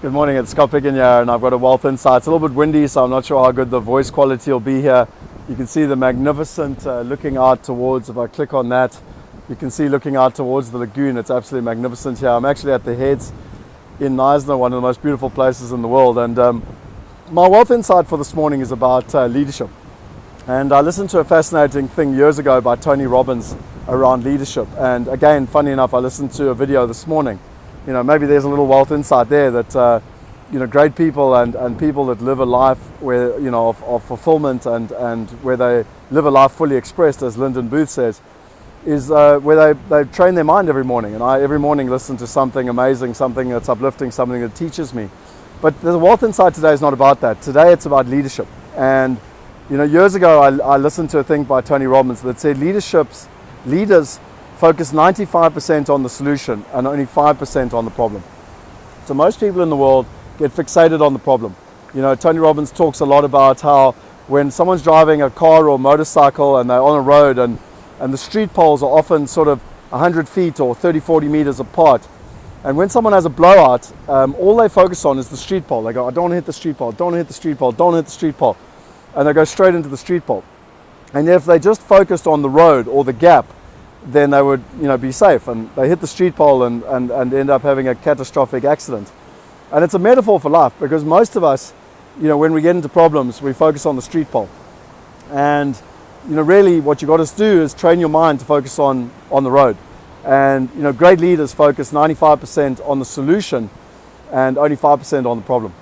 Good morning, it's Scott Picken here, and I've got a Wealth Insight. It's a little bit windy, so I'm not sure how good the voice quality will be here. You can see the magnificent looking out towards, if I click on that, you can see looking out towards the lagoon. It's absolutely magnificent here. I'm actually at the Heads in Knysna, one of the most beautiful places in the world. And my Wealth Insight for this morning is about leadership. And I listened to a fascinating thing years ago by Tony Robbins around leadership. And again, funny enough, I listened to a video this morning. You know, maybe there's a little wealth insight there that, great people and people that live a life where, of fulfillment and where they live a life fully expressed, as Lyndon Booth says, is where they train their mind every morning. And I every morning listen to something amazing, something that's uplifting, something that teaches me. But the Wealth Insight today is not about that. Today it's about leadership. And, years ago I listened to a thing by Tony Robbins that said leaders focus 95% on the solution and only 5% on the problem. So most people in the world get fixated on the problem. Tony Robbins talks a lot about how when someone's driving a car or motorcycle and they're on a road and the street poles are often sort of 100 feet or 30, 40 meters apart. And when someone has a blowout, all they focus on is the street pole. They go, I don't want to hit the street pole, don't hit the street pole, don't hit the street pole. And they go straight into the street pole. And if they just focused on the road or the gap, then they would be safe, and they hit the street pole and end up having a catastrophic accident. And it's a metaphor for life, because most of us, when we get into problems, we focus on the street pole. And really what you got to do is train your mind to focus on the road. And great leaders focus 95% on the solution and only 5% on the problem.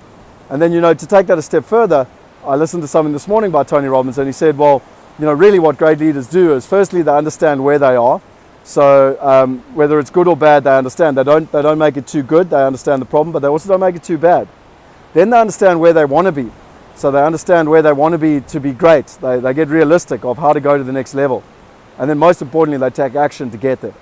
And then to take that a step further, I listened to something this morning by Tony Robbins, and he said, well, really what great leaders do is firstly they understand where they are. So whether it's good or bad, they understand. They don't make it too good. They understand the problem, but they also don't make it too bad. Then they understand where they want to be. So they understand where they want to be great. They get realistic of how to go to the next level. And then most importantly, they take action to get there.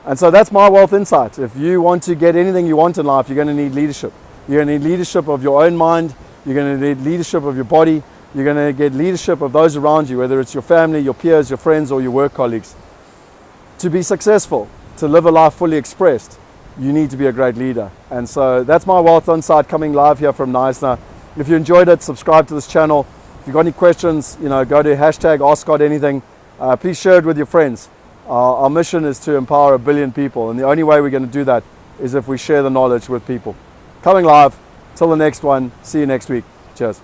And so that's my Wealth Insight. If you want to get anything you want in life, you're going to need leadership. You're going to need leadership of your own mind. You're going to need leadership of your body. You're going to get leadership of those around you, whether it's your family, your peers, your friends, or your work colleagues. To be successful, to live a life fully expressed, you need to be a great leader. And so that's my Wealth Insight coming live here from Knysna. If you enjoyed it, subscribe to this channel. If you've got any questions, go to #AskScottAnything. Please share it with your friends. Our mission is to empower 1 billion people, and the only way we're going to do that is if we share the knowledge with people. Coming live. Till the next one. See you next week. Cheers.